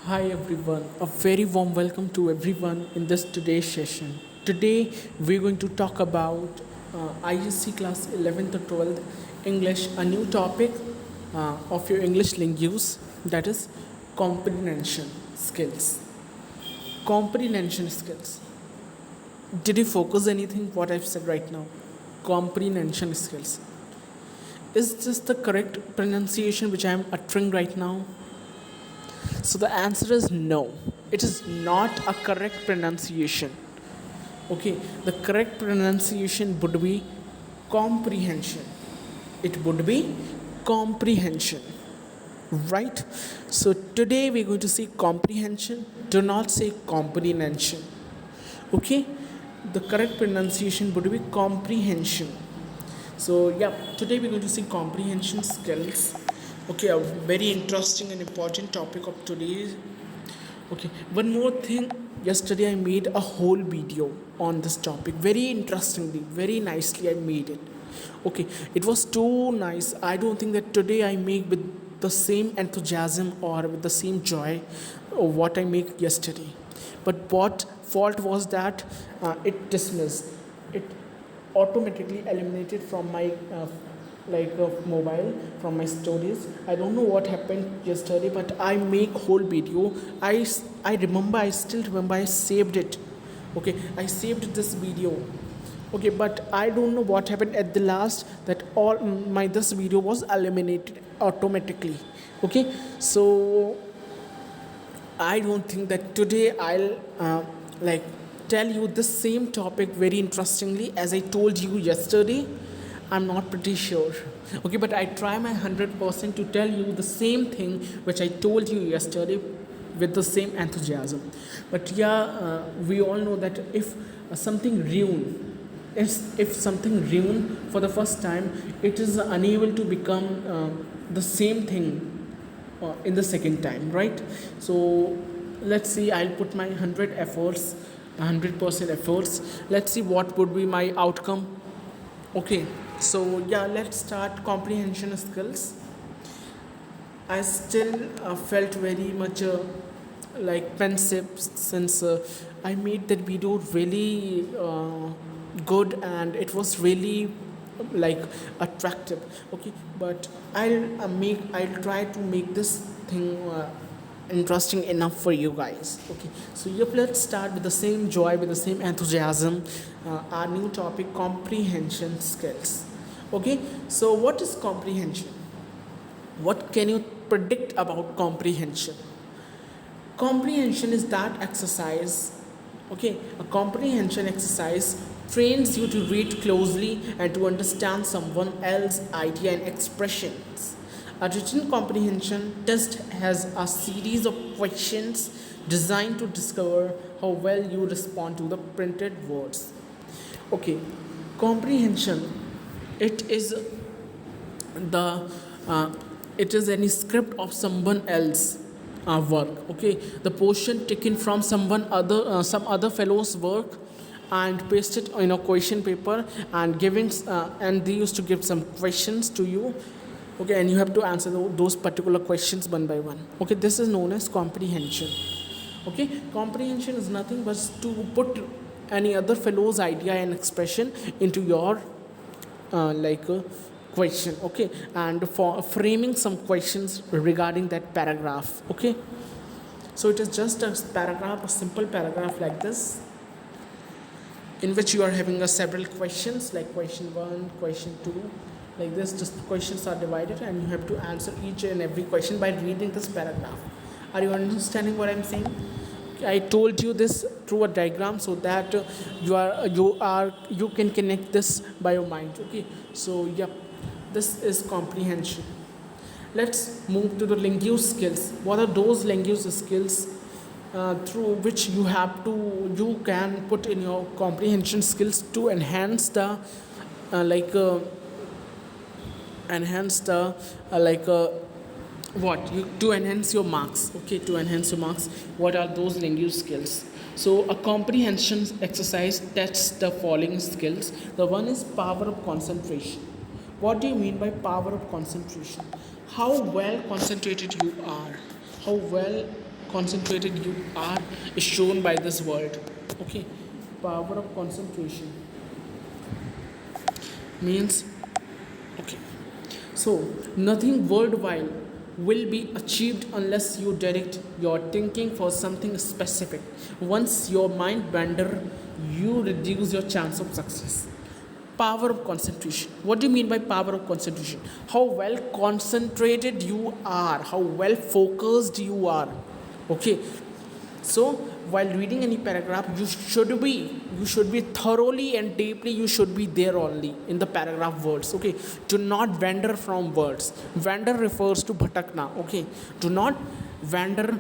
Hi everyone, a very warm welcome to everyone in this today's session. Today we're going to talk about ISC class 11th or 12th English, a new topic of your English lingues, that is comprehension skills. Comprehension skills. Did you focus anything what I've said right now? Comprehension skills. Is this the correct pronunciation which I am uttering right now? So the answer is no. It is not a correct pronunciation. Okay, the correct pronunciation would be comprehension. It would be comprehension. Right? So today we're going to see comprehension. Do not say comprehension. Okay? The correct pronunciation would be comprehension. So yeah, today we're going to see comprehension skills. Okay, a very interesting and important topic of today. Okay, one more thing. Yesterday I made a whole video on this topic. Very interestingly, very nicely I made it. Okay, it was too nice. I don't think that today I make with the same enthusiasm or with the same joy of what I make yesterday. But what fault was that it dismissed. It automatically eliminated from my mobile, from my stories. I don't know what happened yesterday, but I make whole video. I remember, I still remember, I saved it. Okay, I saved this video. Okay, but I don't know what happened at the last, that all my this video was eliminated automatically. Okay, so I don't think that today I'll tell you the same topic very interestingly as I told you yesterday. I'm not pretty sure. Okay, but I try my 100% to tell you the same thing which I told you yesterday with the same enthusiasm. But yeah, we all know that if something ruined, if something ruined for the first time, it is unable to become the same thing in the second time, right? So let's see, I'll put my 100% efforts. Let's see what would be my outcome. Okay, so yeah, let's start comprehension skills. I still felt very much pensive since I made that video really good, and it was really like attractive. Okay, but I'll try to make this thing interesting enough for you guys. Okay, so yep, let's start with the same joy, with the same enthusiasm. Our new topic, comprehension skills. Okay, so what is comprehension? What can you predict about comprehension? Comprehension is that exercise. Okay, a comprehension exercise trains you to read closely and to understand someone else's idea and expressions. A written comprehension test has a series of questions designed to discover how well you respond to the printed words. Okay, comprehension. It is the it is any script of someone else work. Okay, the portion taken from some other fellow's work and pasted in a question paper, and giving and they used to give some questions to you. Okay, and you have to answer those particular questions one by one. Okay, this is known as comprehension. Okay, comprehension is nothing but to put any other fellow's idea and expression into your question. Okay, and for framing some questions regarding that paragraph. Okay, so it is just a paragraph, a simple paragraph like this, in which you are having a several questions, like question 1, question 2, like this. Just questions are divided and you have to answer each and every question by reading this paragraph. Are you understanding what I'm saying? I told you this through a diagram so that you can connect this by your mind. Okay, so yep, this is comprehension. Let's move to the language skills. What are those language skills through which you can put in your comprehension skills to enhance the enhance the to enhance your marks. Okay, to enhance your marks, what are those language skills? So a comprehension exercise tests the following skills. The one is power of concentration. What do you mean by power of concentration? How well concentrated you are, how well concentrated you are is shown by this word. Okay, power of concentration means, okay, so nothing worldwide will be achieved unless you direct your thinking for something specific. Once your mind wander, you reduce your chance of success. Power of concentration. What do you mean by power of concentration? How well concentrated you are, how well focused you are. Okay, so while reading any paragraph, you should be thoroughly and deeply, you should be there only in the paragraph words. Okay, do not wander from words. Wander refers to bhatakna. Okay, do not wander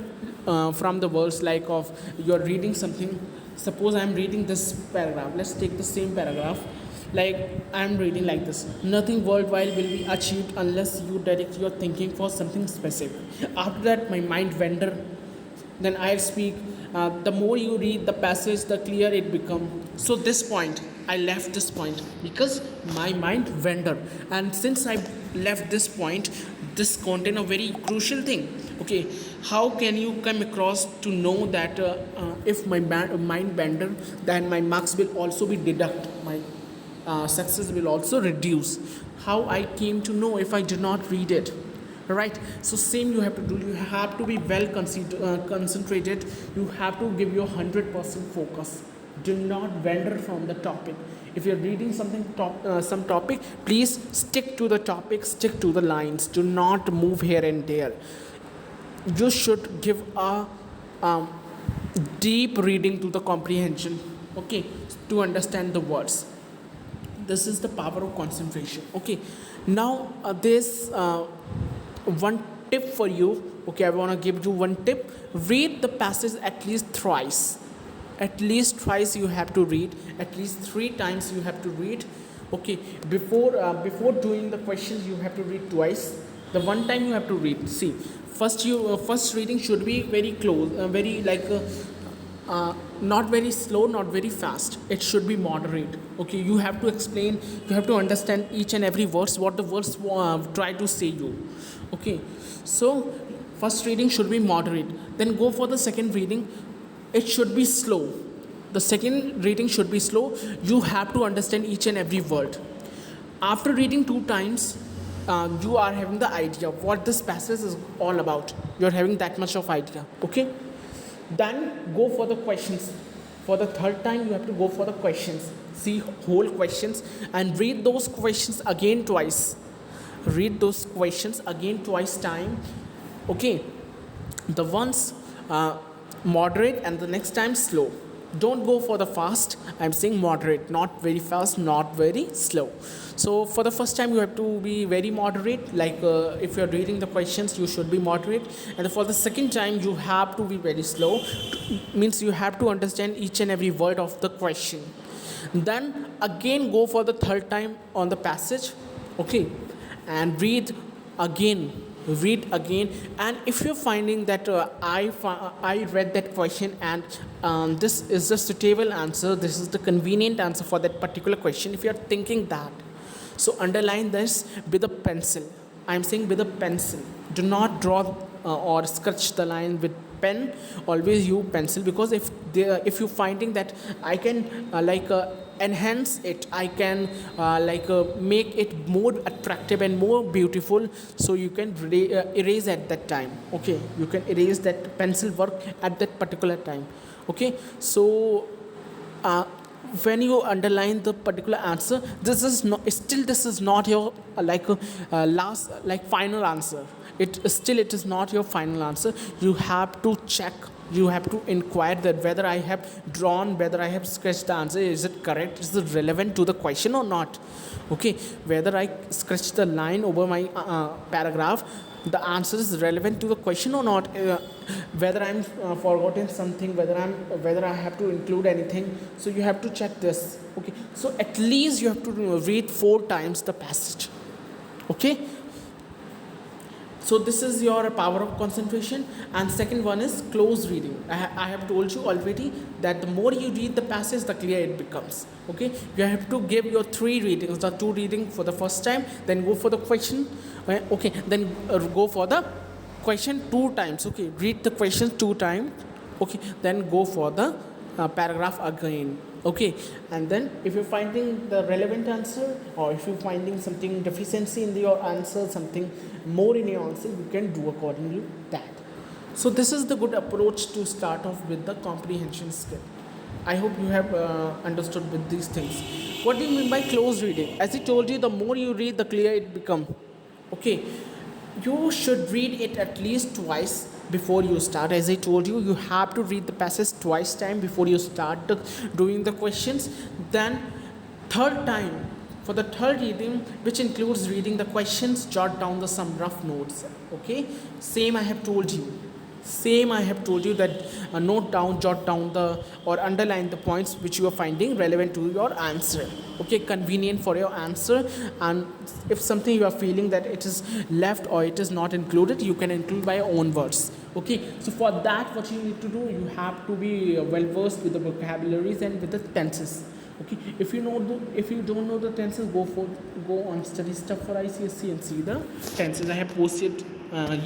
from the words, like of you're reading something. Suppose I'm reading this paragraph, let's take the same paragraph. Like I'm reading like this: nothing worldwide will be achieved unless you direct your thinking for something specific. After that, my mind wander, then I'll speak. The more you read the passage, the clearer it becomes. So this point, I left this point because my mind wander, and since I left this point, this contain a very crucial thing. Okay, how can you come across to know that if my mind wander, then my marks will also be deduct, my success will also reduce. How I came to know if I did not read it? Right, so same you have to do. You have to be well concentrated. You have to give your 100% focus. Do not wander from the topic. If you're reading something some topic, please stick to the topic, stick to the lines. Do not move here and there. You should give a deep reading to the comprehension, okay, to understand the words. This is the power of concentration. Okay, now there's one tip for you. Okay, I want to give you one tip. Read the passage at least thrice. At least twice you have to read. At least 3 times you have to read. Okay, before doing the questions, you have to read twice. The one time you have to read. See, first reading should be very close, very like not very slow, not very fast. It should be moderate. Okay, you have to explain, you have to understand each and every verse, what the verse try to say you. Okay, so first reading should be moderate, then go for the second reading. It should be slow. The second reading should be slow. You have to understand each and every word. After reading 2 times, you are having the idea of what this passage is all about. You're having that much of idea. Okay, then go for the questions. For the third time, you have to go for the questions. See whole questions and read those questions again twice. Read those questions again twice time. Okay, the ones moderate and the next time slow. Don't go for the fast. I'm saying moderate, not very fast, not very slow. So for the first time, you have to be very moderate. Like if you're reading the questions, you should be moderate. And for the second time, you have to be very slow. Means you have to understand each and every word of the question. Then again go for the third time on the passage. Okay, and read again. And if you're finding that I read that question and this is the suitable answer, this is the convenient answer for that particular question, if you're thinking that, so underline this with a pencil. I'm saying with a pencil. Do not draw or sketch the line with pen. Always use pencil, because if you're finding that I can enhance it, I can make it more attractive and more beautiful, so you can erase at that time. Okay, you can erase that pencil work at that particular time. Okay, so when you underline the particular answer, this is not your last final answer. It is not your final answer. You have to check, you have to inquire that whether I have drawn, whether I have sketched the answer, is it correct, is it relevant to the question or not. Okay, whether I sketched the line over my paragraph, the answer is relevant to the question or not, whether I'm forgotten something, whether I have to include anything. So you have to check this. Okay, so at least you have to read 4 times the passage. Okay, so this is your power of concentration. And second one is close reading. I have told you already that the more you read the passage, the clearer it becomes. Okay, you have to give your 3 readings, the 2 reading for the first time, then go for the question. Okay, then go for the question 2 times. Okay, read the question 2 times. Okay, then go for the paragraph again. Okay, and then if you're finding the relevant answer, or if you're finding something deficiency in your answer, something more in your answer, you can do accordingly that. So this is the good approach to start off with the comprehension skill. I hope you have understood with these things. What do you mean by close reading? As I told you, the more you read, the clearer it becomes. Okay, you should read it at least twice before you start. As I told you, you have to read the passage twice time before you start doing the questions. Then third time, for the third reading, which includes reading the questions, jot down the some rough notes. Okay, same I have told you. Same I have told you that note down, jot down the or underline the points which you are finding relevant to your answer. Okay, convenient for your answer. And if something you are feeling that it is left or it is not included, you can include by your own words. Okay, so for that, what you need to do, you have to be well versed with the vocabularies and with the tenses. Okay, if you don't know the tenses, go on study stuff for ICSE and see the tenses. I have posted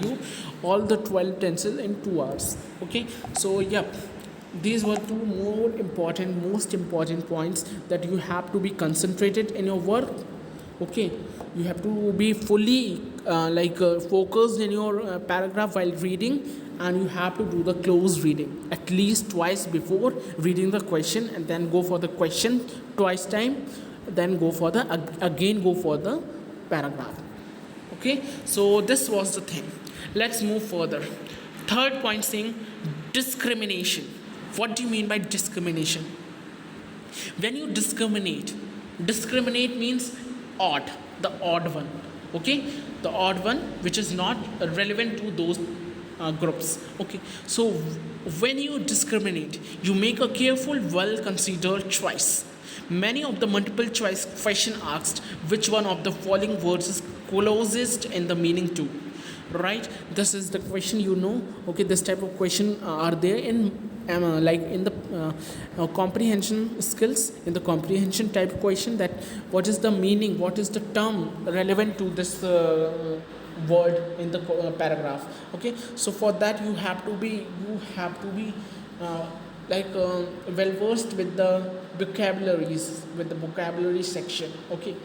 you all the 12 tenses in 2 hours. Okay, so yeah, these were two most important points that you have to be concentrated in your work. Okay, you have to be fully focused in your paragraph while reading, and you have to do the close reading at least twice before reading the question, and then go for the question twice time, then go for the paragraph. Okay, so this was the thing. Let's move further. Third point, saying discrimination. What do you mean by discrimination? When you discriminate means odd, the odd one. Okay, the odd one which is not relevant to those groups. Okay, so when you discriminate, you make a careful, well considered choice. Many of the multiple choice question asked which one of the following words is closest in the meaning to, right? This is the question, okay, this type of question are there in in the comprehension skills, in the comprehension type question, that what is the meaning, what is the term relevant to this word in the paragraph. Okay, so for that you have to be well versed with the vocabularies, with the vocabulary section. Okay,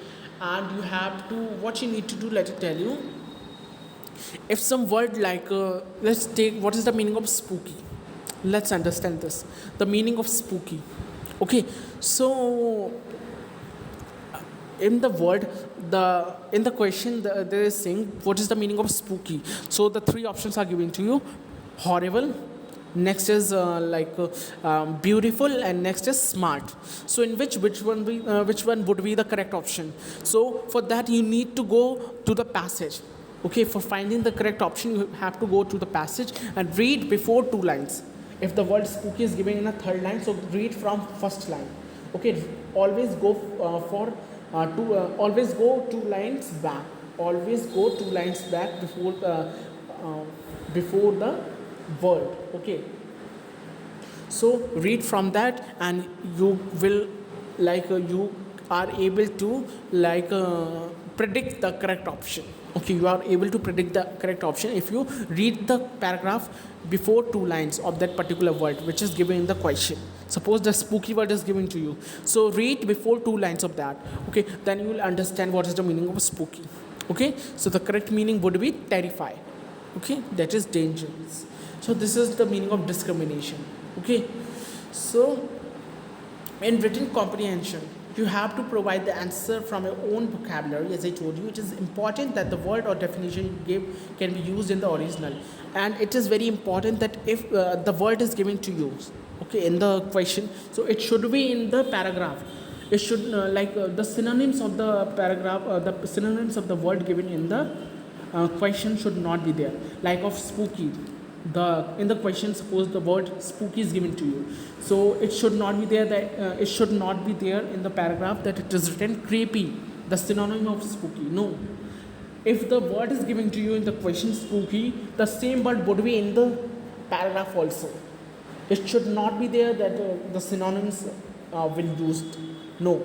and you have to, what you need to do, let me tell you. If some word let's take, what is the meaning of spooky? Let's understand this, the meaning of spooky. Okay, so in the word, in the question, there is saying what is the meaning of spooky. So the 3 options are given to you: horrible, next is beautiful, and next is smart. So in which one would be the correct option? So for that you need to go to the passage. Okay, for finding the correct option, you have to go to the passage and read before 2 lines. If the word spooky is given in a 3rd line, so read from 1st line. Okay, always go always go 2 lines back. Always go 2 lines back before the word. Okay, so read from that, and you will you are able to predict the correct option. Okay, you are able to predict the correct option if you read the paragraph before 2 lines of that particular word which is given in the question. Suppose the spooky word is given to you, so read before 2 lines of that. Okay, then you will understand what is the meaning of spooky. Okay, so the correct meaning would be terrify. Okay, that is dangerous. So this is the meaning of discrimination. Okay, so in written comprehension, you have to provide the answer from your own vocabulary. As I told you, it is important that the word or definition you give can be used in the original, and it is very important that if the word is given to you, okay, in the question, so it should be in the paragraph. It should the synonyms of the paragraph, the synonyms of the word given in the question should not be there. Like of spooky, in the question, suppose the word spooky is given to you, so it should not be there, that it should not be there in the paragraph that it is written creepy, the synonym of spooky. No, if the word is given to you in the question spooky, the same word would be in the paragraph also. It should not be there that the synonyms will used. No,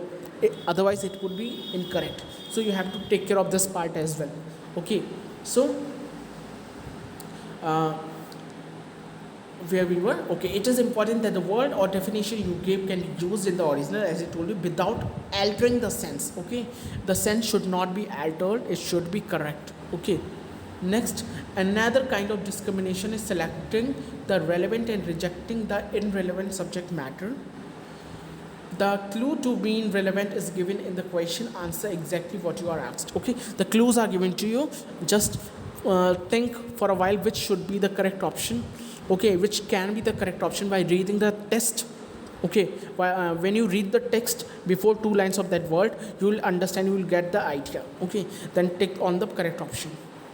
otherwise it would be incorrect. So you have to take care of this part as well. Okay, so uh, where we were. Okay, it is important that the word or definition you give can be used in the original, as I told you, without altering the sense. Okay, the sense should not be altered, it should be correct. Okay, next, another kind of discrimination is selecting the relevant and rejecting the irrelevant subject matter. The clue to being relevant is given in the question. Answer exactly what you are asked. Okay, the clues are given to you. Just think for a while which should be the correct option. Okay, which can be the correct option by reading the text. Okay, when you read the text before 2 lines of that word, you will understand, you will get the idea. Okay, then tick on the correct option.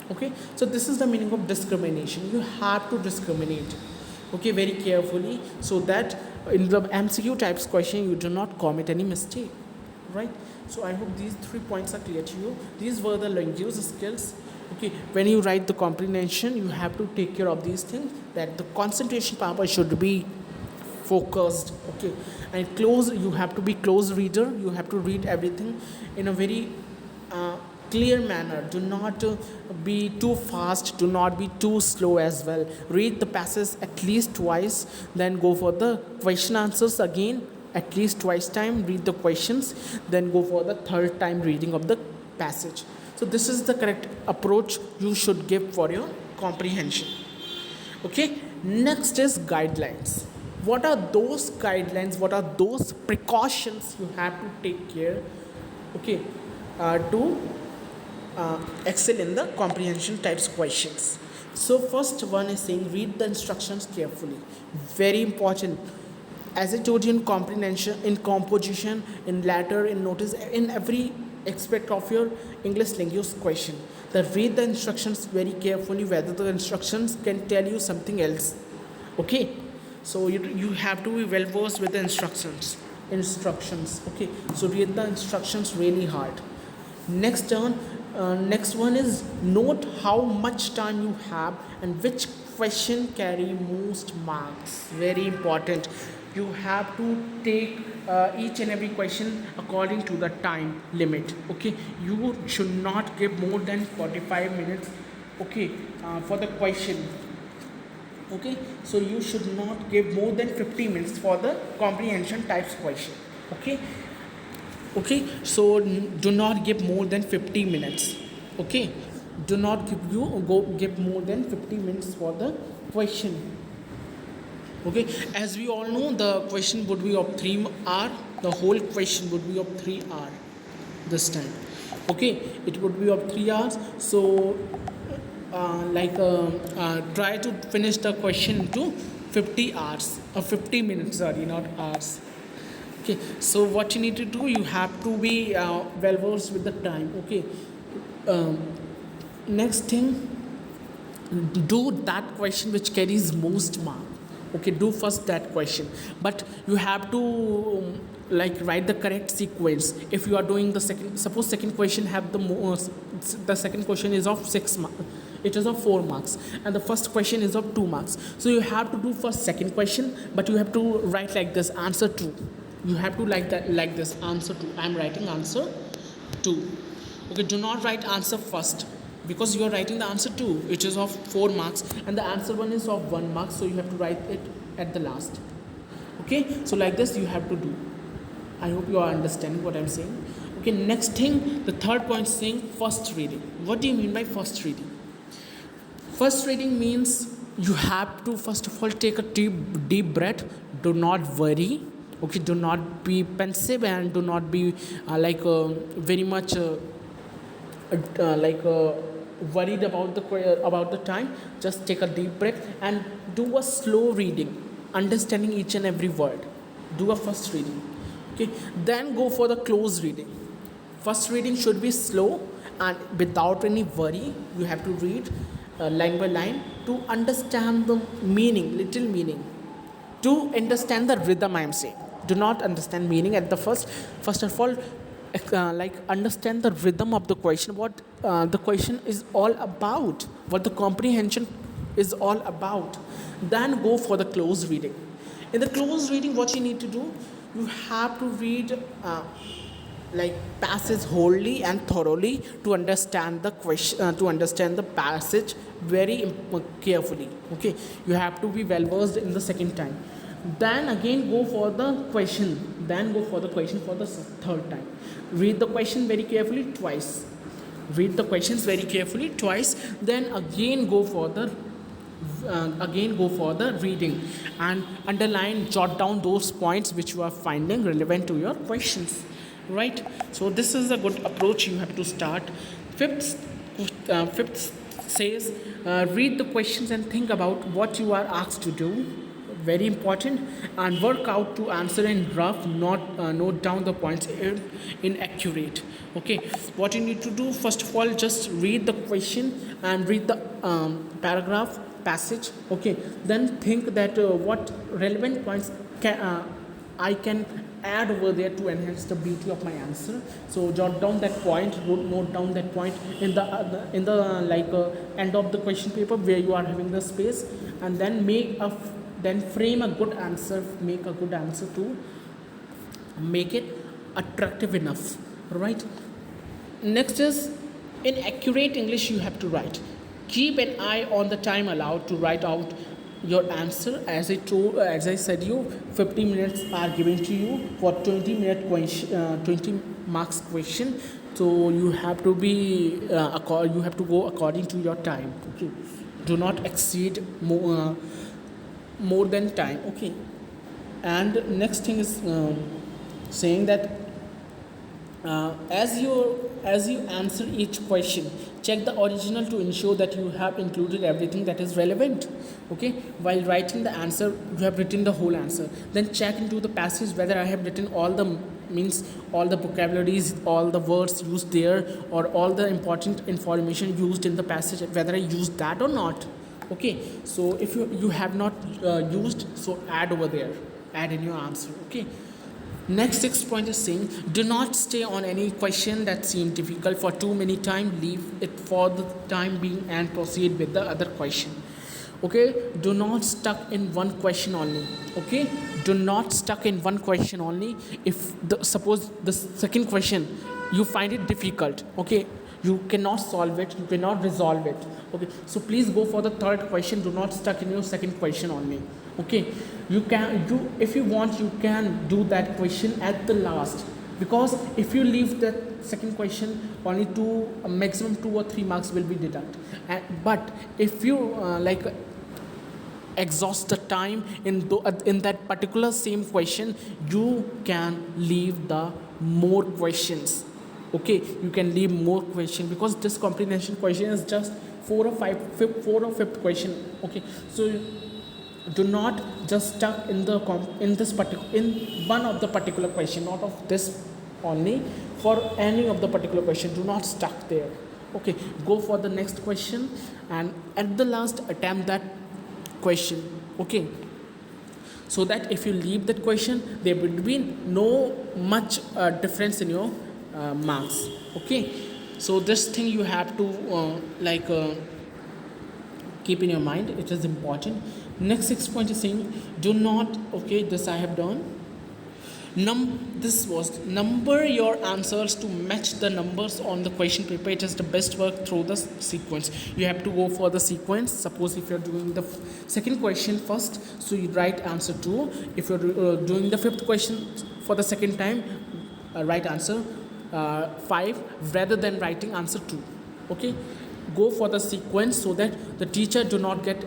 Okay, so this is the meaning of discrimination. You have to discriminate, okay, very carefully, so that in the MCQ types question you do not commit any mistake, right? So I hope these 3 points are clear to you. These were the language skills. Okay, when you write the comprehension, you have to take care of these things, that the concentration power should be focused. Okay, and close, you have to be close reader. You have to read everything in a very clear manner. Do not be too fast, do not be too slow as well. Read the passage at least twice, then go for the question answers again at least twice time. Read the questions, then go for the third time reading of the passage. So this is the correct approach you should give for your comprehension. Okay, next is guidelines. What are those guidelines, what are those precautions you have to take care, okay, to excel in the comprehension types questions? So first one is saying read the instructions carefully. Very important. As I told you, in comprehension, in composition, in letter, in notice, in every aspect of your English language question, read the instructions very carefully, whether the instructions can tell you something else. Okay, so you have to be well versed with the instructions. Okay, so read the instructions really hard. Next one is note how much time you have and which question carry most marks. Very important. You have to take each and every question according to the time limit. Okay, you should not give more than 45 minutes, okay, for the question. Okay, so you should not give more than 50 minutes for the comprehension types question. Okay, so do not give more than 50 minutes. Okay, do not give more than 50 minutes for the question. Okay, as we all know, the question would be of 3 hours. The whole question would be of 3 hours this time. Okay, it would be of 3 hours. So try to finish the question to 50 hours or 50 minutes, sorry, not hours. Okay, so what you need to do, you have to be well versed with the time. Okay, next thing, do that question which carries most mark. Okay, do first that question, but you have to write the correct sequence. If you are doing the second, suppose second question have the second question is of 6 marks, it is of 4 marks, and the first question is of 2 marks. So you have to do first second question, but you have to write like this, answer 2. You have to like this, answer 2. I am writing answer 2. Okay, do not write answer first, because you are writing the answer 2, which is of 4 marks, and the answer 1 is of 1 mark, so you have to write it at the last. Okay, so like this you have to do. I hope you are understanding what I'm saying. Okay, next thing, the third point is saying first reading. What do you mean by first reading? First reading means you have to first of all take a deep breath. Do not worry. Okay, do not be pensive, and do not be very much worried about the time. Just take a deep breath and do a slow reading, understanding each and every word. Do a first reading. Okay, then go for the close reading. First reading should be slow and without any worry. You have to read line by line to understand the meaning, little meaning, to understand the rhythm. I am saying, do not understand meaning at the first of all. Understand the rhythm of the question, what the question is all about, what the comprehension is all about. Then go for the close reading. In the close reading, what you need to do, you have to read like passage wholly and thoroughly to understand the question, to understand the passage very carefully. Okay, you have to be well versed in the second time. Then again go for the question. Then go for the question for the third time. Read the question very carefully twice. Read the questions very carefully twice. Then again go for the reading and underline, jot down those points which you are finding relevant to your questions, right? So this is a good approach you have to start. Fifth says, read the questions and think about what you are asked to do, very important, and work out to answer in rough, not note down the points in accurate. Okay, what you need to do, first of all, just read the question and read the paragraph passage. Okay, then think that what relevant points I can add over there to enhance the beauty of my answer. So jot down that point, note down that point in the end of the question paper where you are having the space, and then then frame a good answer, make a good answer to make it attractive enough, right? Next is, in accurate English you have to write. Keep an eye on the time allowed to write out your answer. As I said you, 50 minutes are given to you for 20-minute question, 20 marks question. So you have to be you have to go according to your time. Okay, do not exceed more than time. Okay, and next thing is saying that as you answer each question, check the original to ensure that you have included everything that is relevant. Okay, while writing the answer, you have written the whole answer. Then check into the passage whether I have written all the vocabularies, all the words used there, or all the important information used in the passage, whether I used that or not. Okay, so if you have not used, so add over there, add in your answer. Okay, next 6 point is saying, do not stay on any question that seems difficult for too many time. Leave it for the time being and proceed with the other question. Okay, do not stuck in one question only. Okay, do not stuck in one question only. If suppose the second question you find it difficult, okay, you cannot solve it, you cannot resolve it. Okay, so please go for the third question. Do not stuck in your second question only. Okay, if you want, you can do that question at the last, because if you leave that second question, only maximum 2 or 3 marks will be deducted. But if you exhaust the time in that particular same question, you can leave the more questions. Okay, you can leave more question, because this comprehension question is just 4 or 5th question. Okay, so do not just stuck in one of the particular question, not of this only, for any of the particular question. Do not stuck there. Okay, go for the next question and at the last attempt that question. Okay, so that if you leave that question, there will be no much difference in your marks. Okay, so this thing you have to keep in your mind, it is important. Next 6 point is saying, do not, okay, this I have done. This was number your answers to match the numbers on the question paper. It is the best work through the sequence. You have to go for the sequence. Suppose if you are doing the second question first, so you write answer 2. If you are doing the 5th question for the second time, write answer 5 rather than writing answer 2. Okay, go for the sequence so that the teacher do not get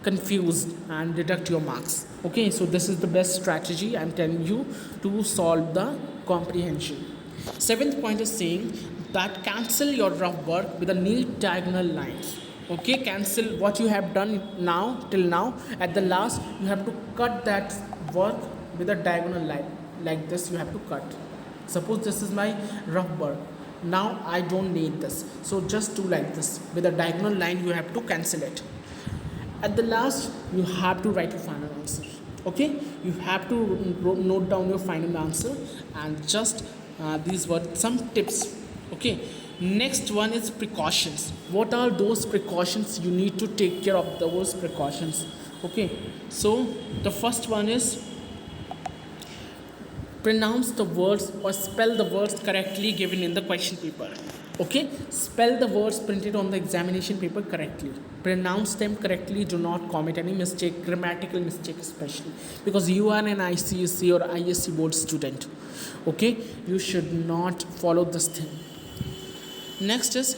confused and deduct your marks. Okay, so this is the best strategy I'm telling you to solve the comprehension. 7th point is saying that cancel your rough work with a neat diagonal lines. Okay, cancel what you have done now till now. At the last, you have to cut that work with a diagonal line like this. You have to cut. Suppose this is my rough work. Now I don't need this, so just do like this with a diagonal line. You have to cancel it. At the last, you have to write your final answer. Okay, you have to note down your final answer, and just these were some tips. Okay, next one is precautions. What are those precautions? You need to take care of those precautions. Okay, so the first one is pronounce the words or spell the words correctly given in the question paper. Okay, spell the words printed on the examination paper correctly, pronounce them correctly, do not commit any mistake, grammatical mistake especially, because you are an ICSE or ISC board student. Okay, you should not follow this thing. Next is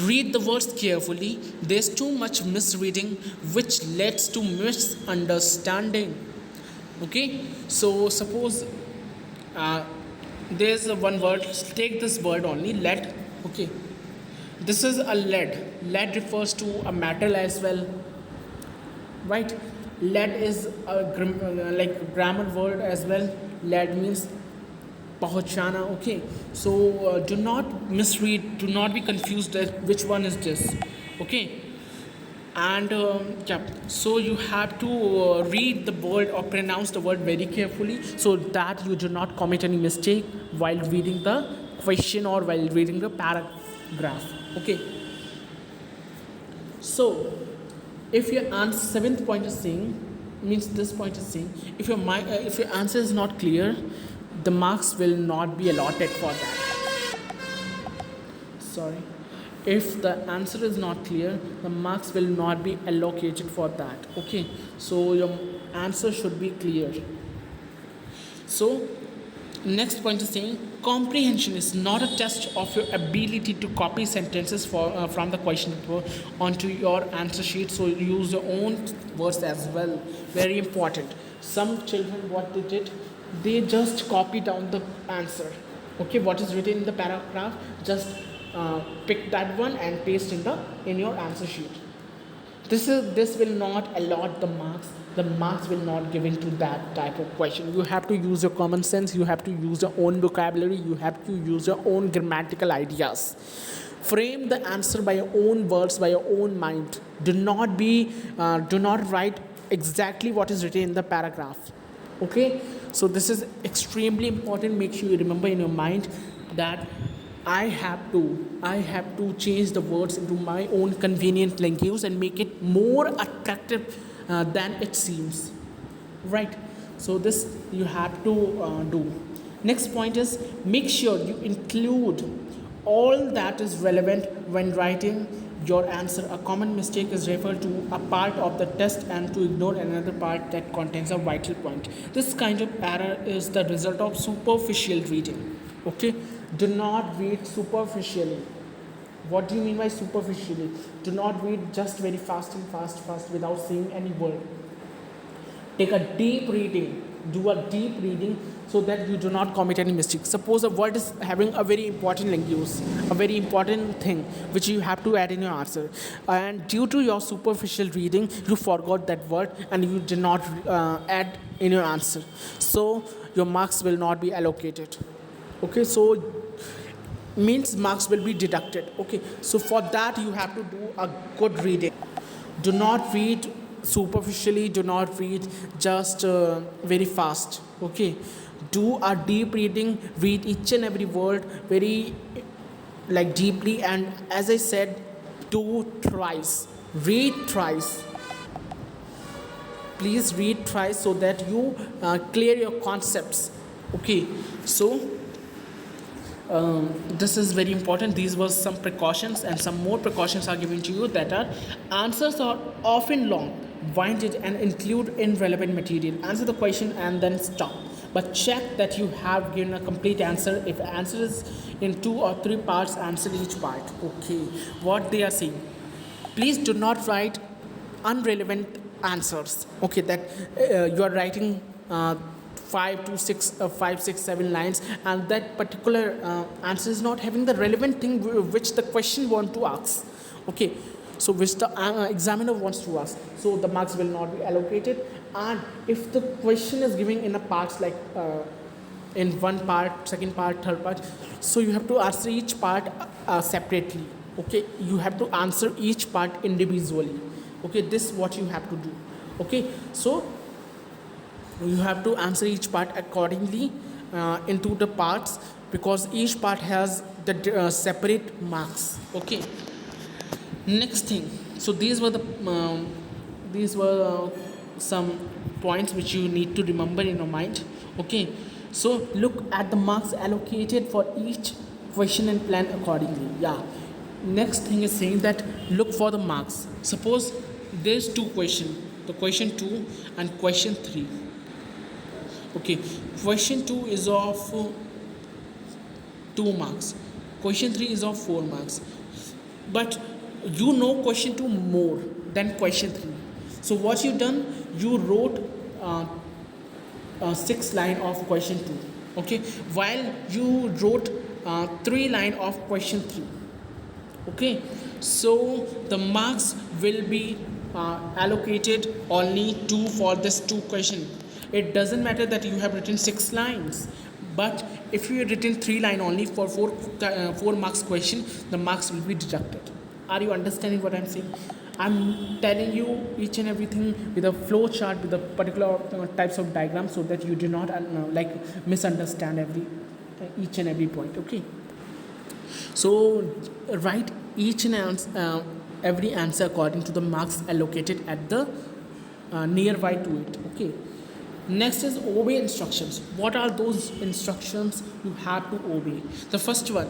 read the words carefully. There's too much misreading which leads to misunderstanding. Okay, so suppose there's one word, take this word only, lead. Okay, this is a lead refers to a metal as well, right? Lead is a like grammar word as well. Lead means pahchana. Okay, so do not misread, do not be confused that which one is this. Okay, and yeah, so you have to read the word or pronounce the word very carefully so that you do not commit any mistake while reading the question or while reading the paragraph. Okay, so if your answer, seventh point is saying, means this point is saying, if your answer is not clear, the marks will not be allotted for that. Sorry, if the answer is not clear, the marks will not be allocated for that. Okay, so your answer should be clear. So next point is saying comprehension is not a test of your ability to copy sentences from the question paper onto your answer sheet, so use your own words as well. Very important. Some children, what they did, they just copy down the answer. Okay, what is written in the paragraph, just pick that one and paste in your answer sheet. This will not allot the marks. The marks will not given to that type of question. You have to use your common sense, you have to use your own vocabulary, you have to use your own grammatical ideas. Frame the answer by your own words, by your own mind. Do not write exactly what is written in the paragraph. Okay, so this is extremely important. Make sure you remember in your mind that I have to change the words into my own convenient language and make it more attractive than it seems, right? So this you have to do. Next point is make sure you include all that is relevant when writing your answer. A common mistake is referred to a part of the test and to ignore another part that contains a vital point. This kind of error is the result of superficial reading. Okay, do not read superficially. What do you mean by superficially? Do not read just very fast without seeing any word. Take a deep reading. Do a deep reading so that you do not commit any mistakes. Suppose a word is having a very important language, a very important thing which you have to add in your answer, and due to your superficial reading, you forgot that word and you did not add in your answer. So your marks will not be allocated. Okay, so means marks will be deducted. Okay, so for that you have to do a good reading. Do not read superficially, do not read just very fast. Okay, do a deep reading, read each and every word very like deeply, and as I said, do thrice, read thrice. Please read thrice so that you clear your concepts. Okay, so this is very important. These were some precautions, and some more precautions are given to you, that are answers are often long, winded, and include irrelevant material. Answer the question and then stop, but check that you have given a complete answer. If answer is in 2 or 3 parts, answer each part. Okay, what they are saying, please do not write unrelevant answers. Okay, that you are writing 5, 6, 7 lines, and that particular answer is not having the relevant thing which the question want to ask. Okay, so which the examiner wants to ask, so the marks will not be allocated. And if the question is given in a parts, like in one part, second part, third part, so you have to answer each part separately. Okay, you have to answer each part individually. Okay, this is what you have to do. Okay, so you have to answer each part accordingly into the parts, because each part has the separate marks. Okay, next thing, so these were some points which you need to remember in your mind. Okay, So look at the marks allocated for each question and plan accordingly. Yeah. Next thing is saying that look for the marks. Suppose there's two question, the question 2 and question 3. Okay, question 2 is of 2 marks, question 3 is of 4 marks, but you know question 2 more than question 3. So what you done, you wrote 6 line of question 2, okay, while you wrote 3 line of question 3. Okay, so the marks will be allocated only 2 for this 2 question. It doesn't matter that you have written 6 lines, but if you have written 3 line only for 4 marks question, the marks will be deducted. Are you understanding what I'm saying? I'm telling you each and everything with a flow chart, with a particular types of diagrams, so that you do not misunderstand each and every point. Okay, so write each and every answer according to the marks allocated at the nearby to it. Okay, next is obey instructions. What are those instructions you have to obey? The first one,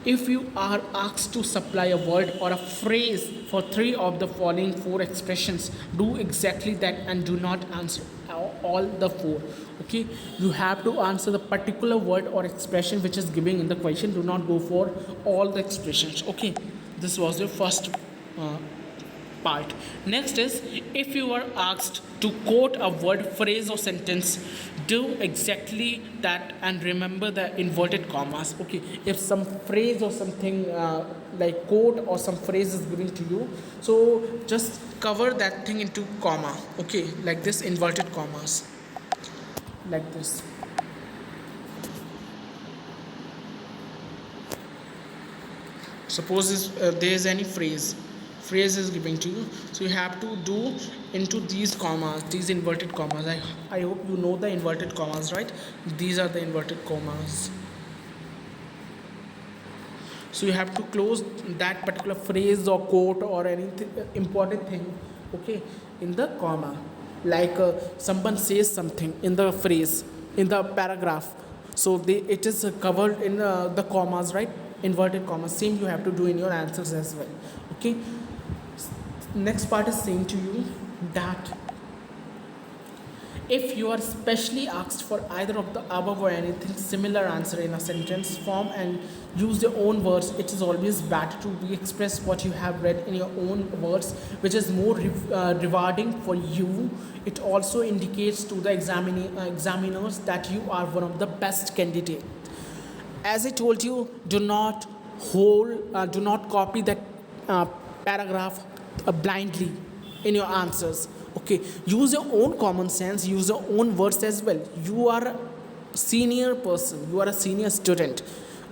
if you are asked to supply a word or a phrase for 3 of the following 4 expressions, do exactly that and do not answer all the 4. Okay, you have to answer the particular word or expression which is given in the question. Do not go for all the expressions. Okay, this was your first part. Next is, if you are asked to quote a word, phrase or sentence, do exactly that and remember the inverted commas. Okay, if some phrase or something like quote or some phrase is given to you, so just cover that thing into comma. Okay, like this, inverted commas, like this. Suppose there is any phrase is given to you, so you have to do into these commas, these inverted commas. I hope you know the inverted commas, right? These are the inverted commas. So you have to close that particular phrase or quote or anything important thing, okay, in the comma. Like someone says something in the phrase, in the paragraph, so it is covered in the commas, right? Inverted commas. Same you have to do in your answers as well. Okay, next part is saying to you that if you are specially asked for either of the above or anything similar answer in a sentence form and use your own words, it is always better to re-express what you have read in your own words, which is more rewarding for you. It also indicates to the examiners that you are one of the best candidates. As I told you, do not copy that paragraph blindly in your answers. Okay, use your own common sense, use your own words as well. You are a senior person, you are a senior student.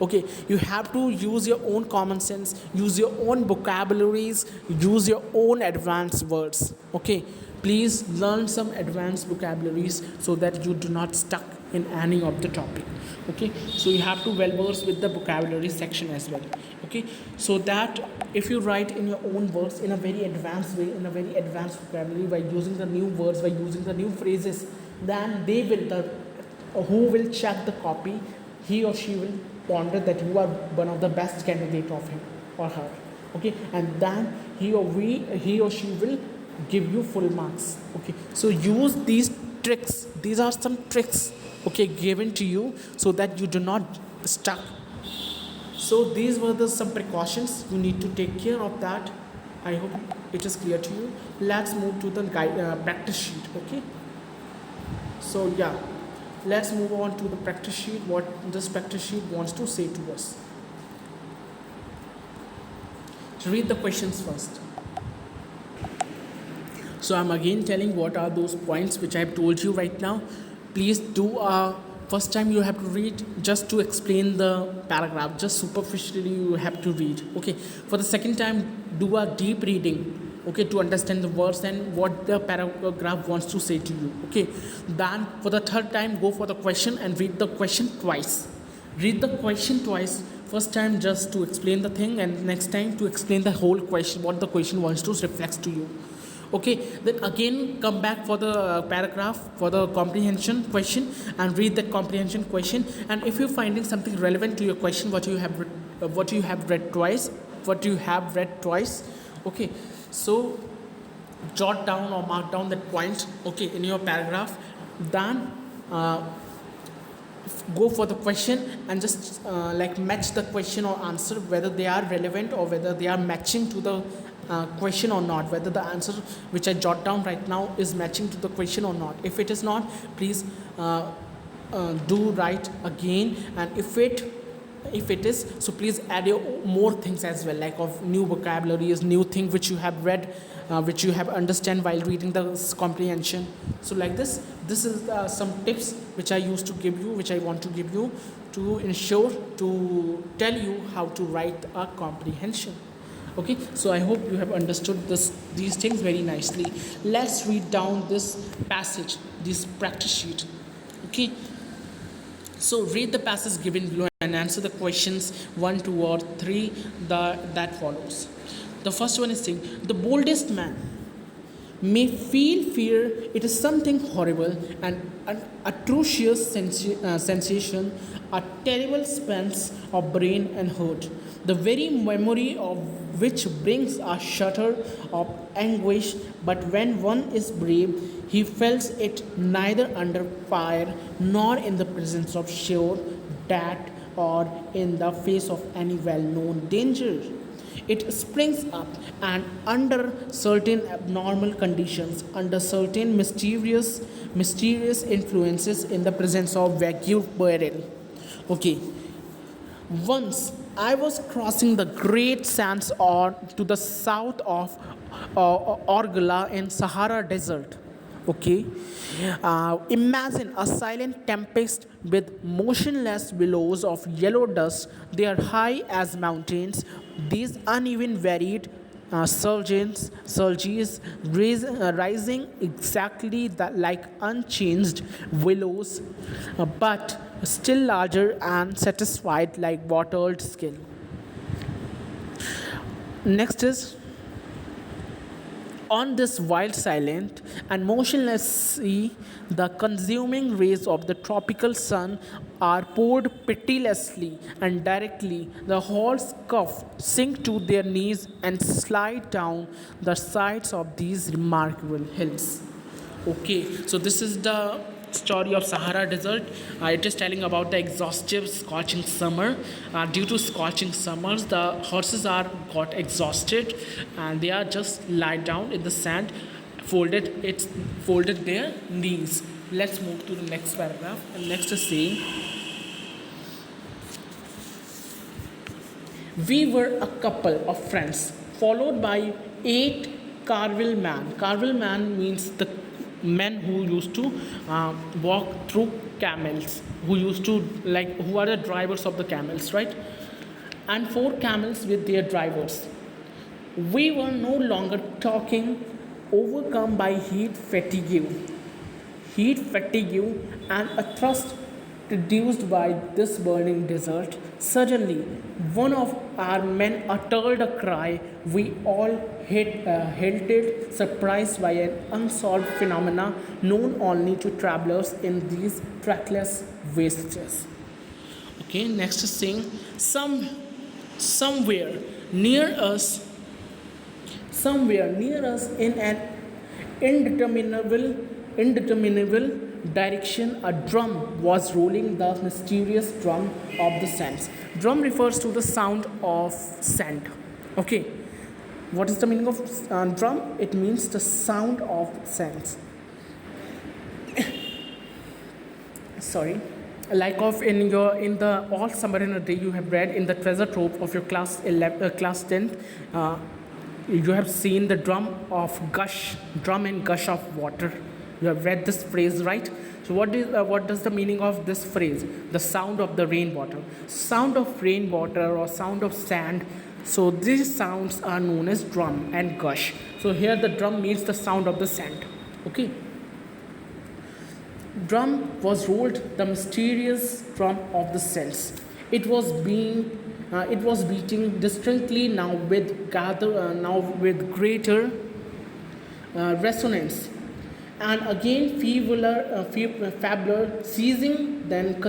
Okay, you have to use your own common sense, use your own vocabularies, use your own advanced words. Okay, please learn some advanced vocabularies so that you do not stuck in any of the topic. Okay, so you have to well verse with the vocabulary section as well. Okay, so that if you write in your own words in a very advanced way, in a very advanced vocabulary, by using the new words, by using the new phrases, then they will, who will check the copy, he or she will ponder that you are one of the best candidate of him or her. Okay, and then he or she will give you full marks. Okay, so use these tricks. These are some tricks, okay, given to you so that you do not stuck. So these were some precautions you need to take care of that. I hope it is clear to you. Let's move to the practice sheet. Okay, so yeah, let's move on to the practice sheet, what this practice sheet wants to say to us. So read the questions first. So I'm again telling what are those points which I have told you right now. Please do first time you have to read just to explain the paragraph, just superficially you have to read. Okay, for the second time do a deep reading, okay, to understand the words and what the paragraph wants to say to you. Okay, then for the third time go for the question and read the question twice. Read the question twice. First time just to explain the thing, and next time to explain the whole question, what the question wants to reflect to you. Okay, then again come back for the paragraph for the comprehension question and read that comprehension question. And if you're finding something relevant to your question, what you have read twice, okay, so jot down or mark down that point, okay, in your paragraph. Then go for the question and just like match the question or answer, whether they are relevant or whether they are matching to the question or not, whether the answer which I jot down right now is matching to the question or not. If it is not, please do write again, and if it is, so please add your more things as well, like of new vocabularies, new thing which you have read, which you have understand while reading the comprehension. So like this is some tips which I used to give you, which I want to give you to ensure to tell you how to write a comprehension. Okay, so I hope you have understood these things very nicely. Let's read down this passage, this practice sheet. Okay, so read the passage given below and answer the questions 1, 2, or 3 that follows. The first one is saying, the boldest man may feel fear. It is something horrible and an atrocious sensation, a terrible sense of brain and hurt, the very memory of which brings a shudder of anguish. But when one is brave, he feels it neither under fire nor in the presence of sure death or in the face of any well-known danger. It springs up, and under certain abnormal conditions, under certain mysterious influences, in the presence of vague peril. Okay. Once I was crossing the great sands or to the south of Orgala in Sahara Desert. Okay, imagine a silent tempest with motionless billows of yellow dust. They are high as mountains. These uneven, varied surges rising exactly like unchanged willows, but still larger and satisfied like watered skin. Next is, on this wild, silent, and motionless sea, the consuming rays of the tropical sun are poured pitilessly and directly. The horse scuff, sink to their knees, and slide down the sides of these remarkable hills. Okay, so this is the story of Sahara Desert. It is telling about the exhaustive, scorching summer. Due to scorching summers, the horses are got exhausted, and they are just lie down in the sand, folded their knees. Let's move to the next paragraph. And next is saying, we were a couple of friends, followed by 8 Carville man. Carville man means the men who used to walk through camels, who are the drivers of the camels, right? And 4 camels with their drivers. We were no longer talking, overcome by heat fatigue, and a thirst produced by this burning desert. Suddenly, one of our men uttered a cry. We all halted, surprised by an unsolved phenomena known only to travelers in these trackless wastes. Okay, next is saying, somewhere near us in an indeterminable direction, a drum was rolling, the mysterious drum of the sands. Drum refers to the sound of sand. Okay, what is the meaning of drum? It means the sound of sands. Sorry, like of in the all summer in a day, you have read in the treasure trove of your class 10th. You have seen the drum and gush of water. You have read this phrase, right? So what does the meaning of this phrase? The sound of the rainwater. Sound of rainwater or sound of sand. So these sounds are known as drum and gush. So here the drum means the sound of the sand. Okay. Drum was rolled, the mysterious drum of the sands. It was beating distinctly now with greater resonance. And again, fabular ceasing, then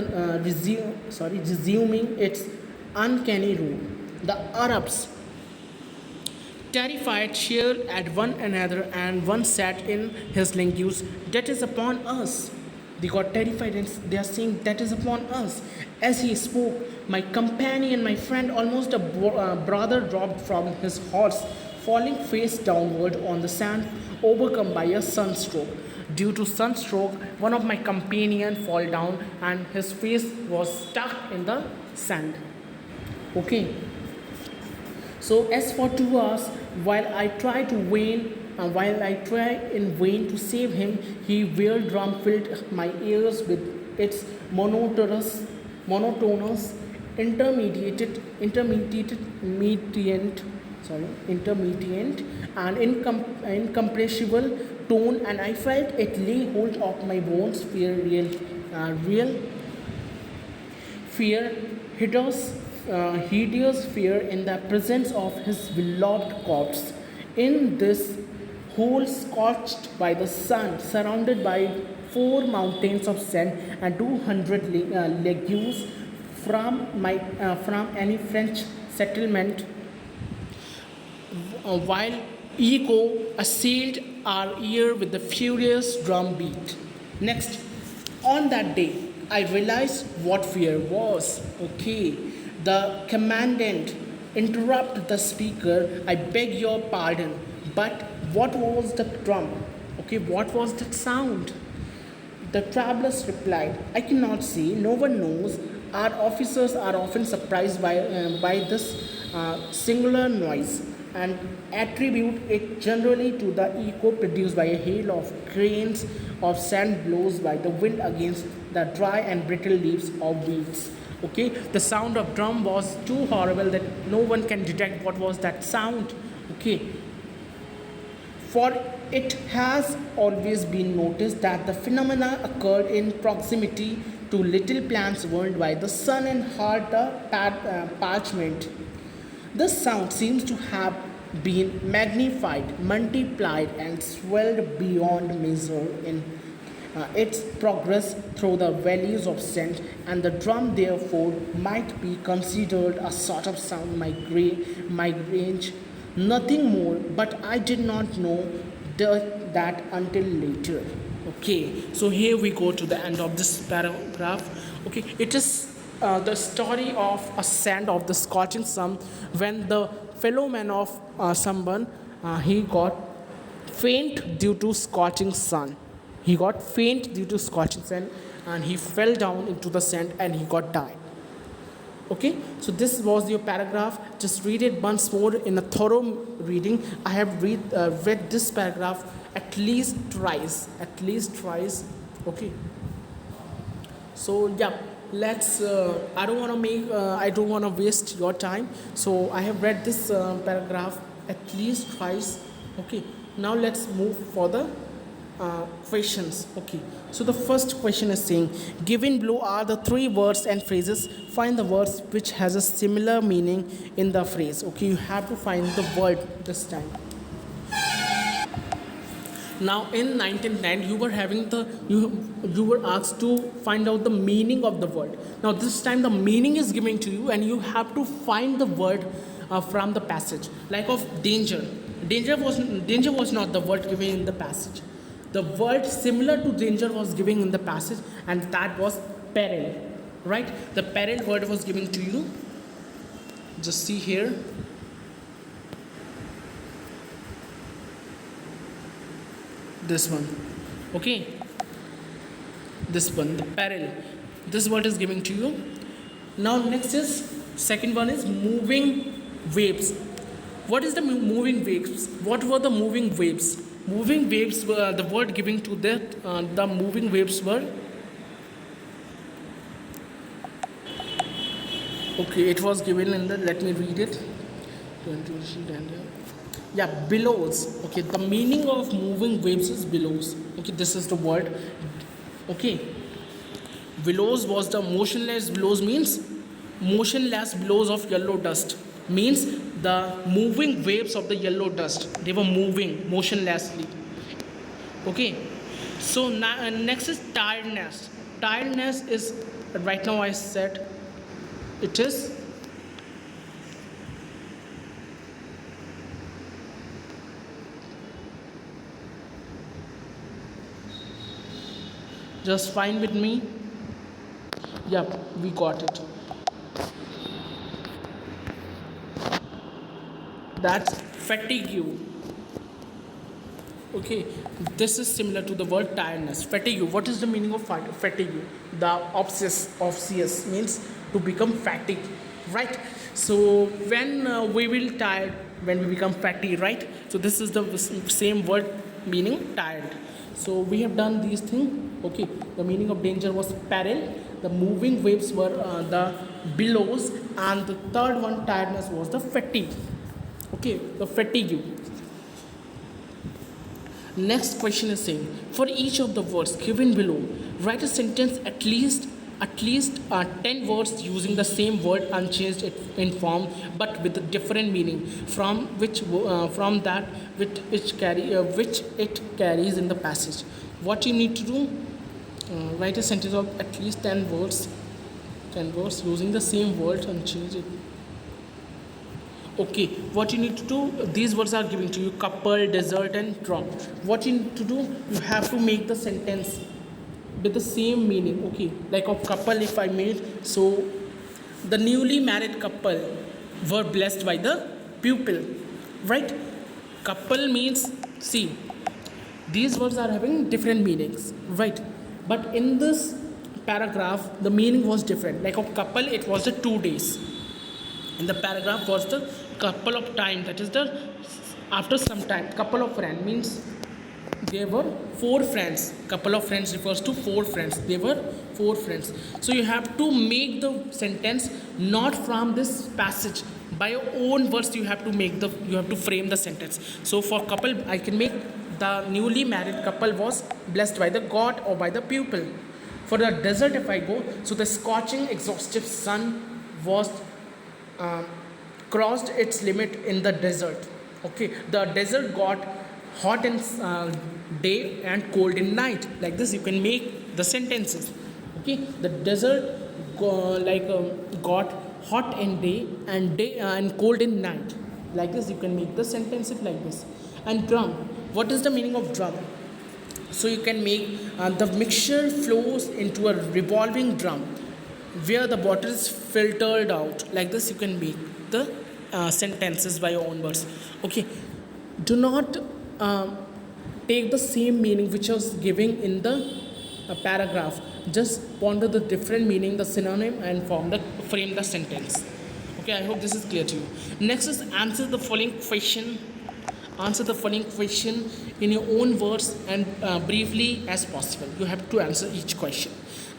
resuming its uncanny rule. The Arabs, terrified, cheered at one another, and one said in his language, "That is upon us." They got terrified and they are saying, "That is upon us." As he spoke, my companion, my friend, almost a brother, dropped from his horse, falling face downward on the sand, overcome by a sunstroke. Due to sunstroke, one of my companions fall down and his face was stuck in the sand. Okay. So as for 2 hours, while I try in vain to save him, he wheeled drum filled my ears with its monotonous, intermittent, and incompressible tone, and I felt it lay hold of my bones. Real fear, hideous fear in the presence of his beloved corpse. In this hole scorched by the sun, surrounded by 4 mountains of sand and 200 legumes from any French settlement, while echo assailed our ear with the furious drum beat. Next, on that day, I realized what fear was. Okay, the commandant interrupted the speaker. "I beg your pardon, but what was the drum? Okay, what was that sound?" The travelers replied, "I cannot say, no one knows. Our officers are often surprised by this singular noise and attribute it generally to the echo produced by a hail of grains of sand blows by the wind against the dry and brittle leaves of weeds." Okay, the sound of drum was too horrible that no one can detect what was that sound. Okay, for it has always been noticed that the phenomena occurred in proximity to little plants warmed by the sun and hard parchment. The sound seems to have been magnified, multiplied, and swelled beyond measure in its progress through the valleys of sand, and the drum therefore might be considered a sort of sound migrant, nothing more. But I did not know that until later. Okay, so here we go to the end of this paragraph. Okay, it is the story of a sand of the scorching sun, when the fellow man of someone, he got faint due to scorching sun. He got faint due to scorching sun, and he fell down into the sand and he got died. Okay, so this was your paragraph. Just read it once more in a thorough reading. I have read this paragraph at least twice. Okay, so yeah, let's I don't want to waste your time, so I have read this paragraph at least twice. Okay, now let's move for the questions. Okay, so the first question is saying, given below are the 3 words and phrases. Find the words which has a similar meaning in the phrase. Okay, you have to find the word this time. Now in 1910 you were asked to find out the meaning of the word. Now this time the meaning is given to you and you have to find the word from the passage. Like of danger. Danger was not the word given in the passage. The word similar to danger was given in the passage, and that was peril. Right? The peril word was given to you. Just see here. This one. Okay, this one, the peril. This word is given to you. Now next is, second one is moving waves. What is the moving waves? What were the moving waves? Moving waves were the word given to that. The moving waves were, okay, it was given in the, let me read it. Yeah, billows. Okay, the meaning of moving waves is billows. Okay, this is the word. Okay, billows was the motionless. Billows means motionless billows of yellow dust. Means the moving waves of the yellow dust. They were moving motionlessly. Okay, so next is tiredness. Tiredness is, right now I said it is just fine with me. Yep, we got it. That's fatigue. Okay, this is similar to the word tiredness. Fatigue. What is the meaning of fatigue? The obsess means to become fatigued, right? So when we will tired, when we become fatigued, right? So this is the same word meaning tired. So we have done these things. Okay, the meaning of danger was peril. The moving waves were the billows, and the third one, tiredness, was the fatigue. Okay, the fatigue. Next question is saying, for each of the words given below, write a sentence at least 10 words using the same word unchanged in form but with a different meaning from that which it carries in the passage. What you need to do, write a sentence of at least 10 words using the same word unchanged. Okay, what you need to do, these words are given to you: couple, desert, and drum. What you need to do, you have to make the sentence with the same meaning. Okay, like of couple, if I made, so the newly married couple were blessed by the pupil, right? Couple means, see, these words are having different meanings, right? But in this paragraph the meaning was different. Like of couple, it was the 2 days. In the paragraph was the couple of time, that is the after some time. Couple of friends means there were 4 friends. Couple of friends refers to 4 friends. There were 4 friends. So you have to make the sentence not from this passage. By your own words you have to frame the sentence. So for couple, I can make the newly married couple was blessed by the god or by the pupil. For the desert, if I go, so the scorching exhaustive sun was crossed its limit in the desert. Okay, the desert got hot in day and cold in night. Like this you can make the sentences. Okay, the desert got hot in day and cold in night. Like this you can make the sentences like this. And drum, what is the meaning of drum? So you can make the mixture flows into a revolving drum where the water is filtered out. Like this you can make the sentences by your own words. Okay, do not take the same meaning which I was giving in the paragraph. Just ponder the different meaning, the synonym, and frame the sentence. Okay, I hope this is clear to you. Next is answer the following question. Answer the following question in your own words and briefly as possible. You have to answer each question.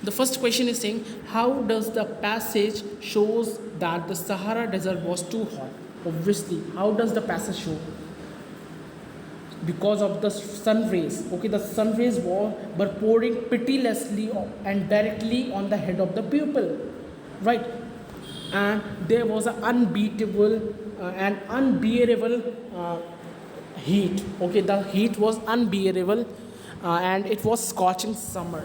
The first question is saying, how does the passage shows that the Sahara Desert was too hot? Obviously, how does the passage show? Because of the sun rays. Okay, the sun rays were pouring pitilessly and directly on the head of the pupil, right? And there was an unbeatable and unbearable heat. Okay, the heat was unbearable and it was scorching summer.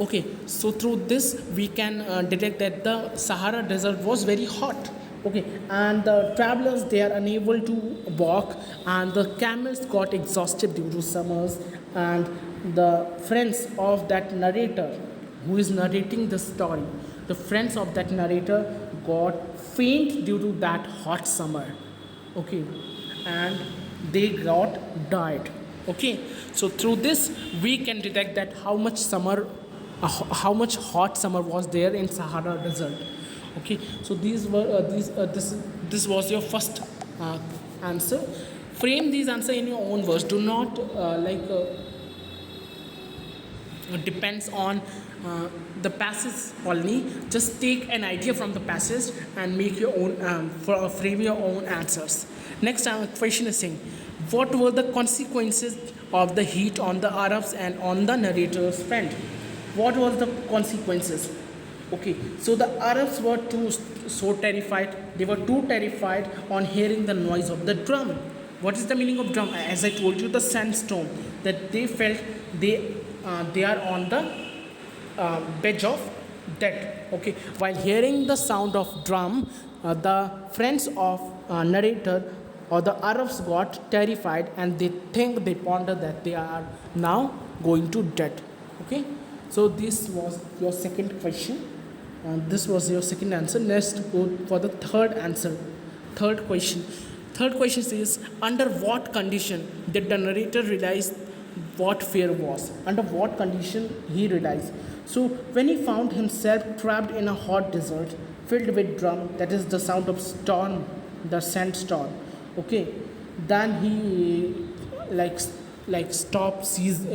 Okay, so through this we can detect that the Sahara Desert was very hot. Okay, and the travelers, they are unable to walk, and the camels got exhausted due to summers, and the friends of that narrator who is narrating the story, the friends of that narrator got faint due to that hot summer. Okay, and they got died. Okay, so through this we can detect that how much hot summer was there in Sahara Desert. Okay, so this was your first answer. Frame these answer in your own words. Do not depends on the passage only. Just take an idea from the passage and make your own frame your own answers. Next question is saying, what were the consequences of the heat on the Arabs and on the narrator's friend? What was the consequences? Okay, so the Arabs were so terrified. They were too terrified on hearing the noise of the drum. What is the meaning of drum? As I told you, the sandstorm, that they felt they are on the bed of death. Okay, while hearing the sound of drum, the friends of narrator or the Arabs got terrified, and they ponder that they are now going to death. Okay, so this was your second question, and this was your second answer. Next, go for the third answer. Third question. Third question is, under what condition did the narrator realize what fear was? Under what condition he realized? So when he found himself trapped in a hot desert filled with drum, that is the sound of storm, the sandstorm. Okay, then he like stopped, seized.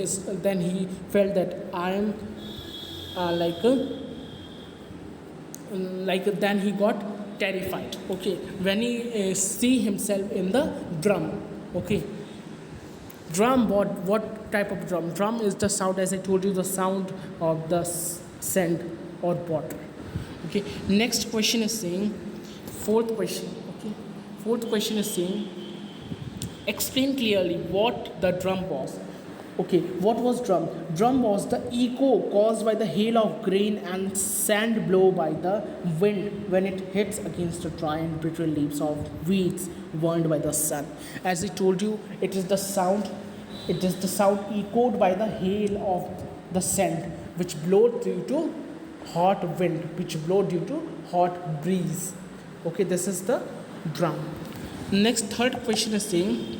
Then he felt that I am like a then he got terrified. Okay, when he see himself in the drum. Okay, drum, what type of drum? Drum is the sound, as I told you, the sound of the sand or water. Okay, next question is saying, fourth question. Okay, fourth question is saying, explain clearly what the drum was. Okay, what was drum? Drum was the echo caused by the hail of grain and sand blow by the wind when it hits against the dry and brittle leaves of weeds burned by the sun. As I told you, it is the sound. It is the sound echoed by the hail of the sand, which blow due to hot wind, which blow due to hot breeze. Okay, this is the drum. Next, third question is saying.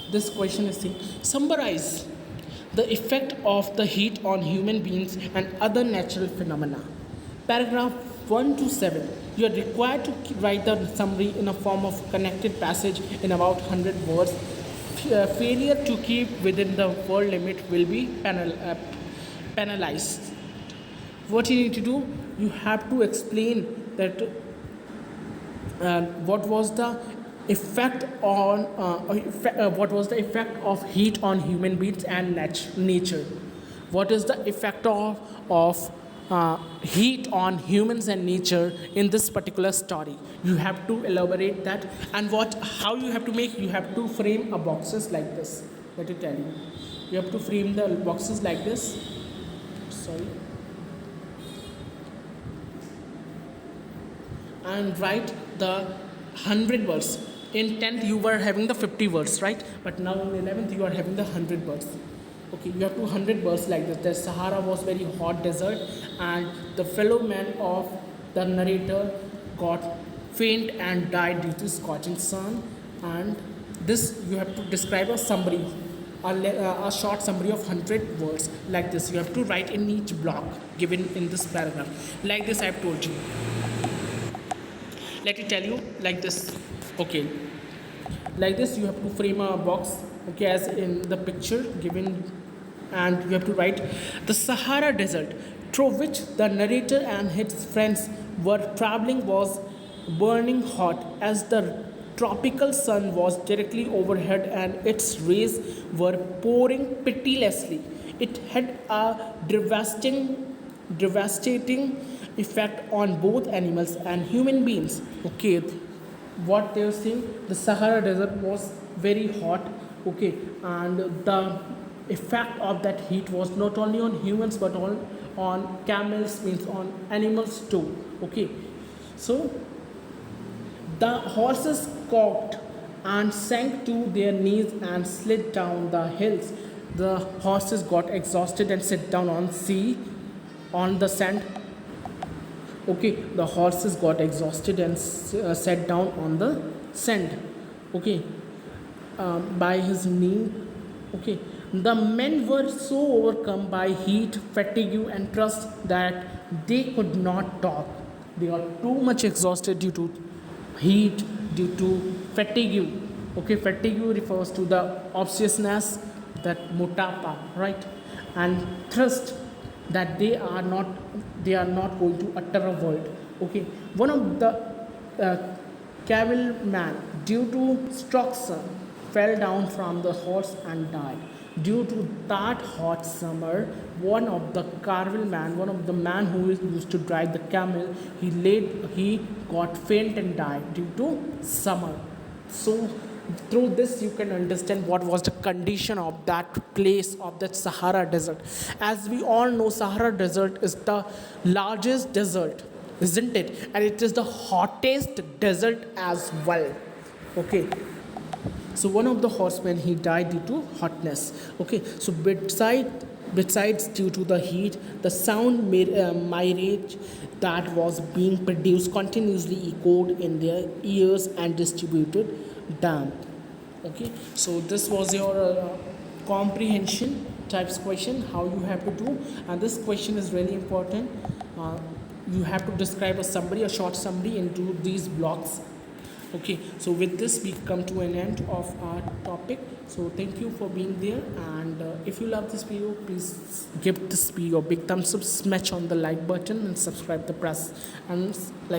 This question is saying, summarize the effect of the heat on human beings and other natural phenomena. Paragraph 1 to 7. You are required to write the summary in a form of connected passage in about 100 words. Failure to keep within the word limit will be penalized. What you need to do, you have to explain that what was the effect on what was the effect of heat on human beings and nature. What is the effect of heat on humans and nature in this particular story? You have to elaborate that. And how you have to make, you have to frame a boxes like this. Let me tell you, you have to frame the boxes like this. Sorry. And write the 100 words. In 10th you were having the 50 words, right? But now in 11th you are having the 100 words. Okay, you have 200 words like this. The Sahara was very hot desert, and the fellow man of the narrator got faint and died due to scorching sun. And this you have to describe a summary, a short summary of 100 words like this. You have to write in each block given in this paragraph. Like this I have told you. Let me tell you like this. Okay, like this you have to frame a box, okay, as in the picture given, and you have to write, the Sahara desert through which the narrator and his friends were traveling was burning hot, as the tropical sun was directly overhead and its rays were pouring pitilessly. It had a devastating effect on both animals and human beings. Okay, what they were saying, the Sahara desert was very hot. Okay, and the effect of that heat was not only on humans but on camels, means on animals too. Okay, so the horses cocked and sank to their knees and slid down the hills. The horses got exhausted and sat down on the sand. Okay, the horses got exhausted and sat down on the sand. Okay, by his knee. Okay, the men were so overcome by heat, fatigue, and thirst that they could not talk. They are too much exhausted due to heat, due to fatigue. Okay, fatigue refers to the obsessiousness, that motapa, right? And thirst, that they are not going to utter a word. Okay, one of the cavalryman, due to struck sun, fell down from the horse and died. Due to that hot summer, one of the man who used to drive the camel, he got faint and died due to summer. So Through this you can understand what was the condition of that place, of that Sahara desert. As we all know, Sahara desert is the largest desert, isn't it? And it is the hottest desert as well. Okay, so one of the horsemen, he died due to hotness. Okay, so besides due to the heat, the sound mirage that was being produced continuously echoed in their ears and distributed damp. Okay, so this was your comprehension types question, how you have to do. And this question is really important. You have to describe a summary, a short summary into these blocks. Okay, so with this we come to an end of our topic. So thank you for being there, and if you love this video, please give this video a big thumbs up, smash on the like button, and subscribe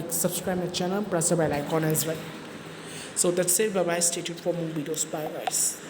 subscribe my channel, press the bell icon as well. So that's it. Bye bye. Stay tuned for more videos. Bye guys.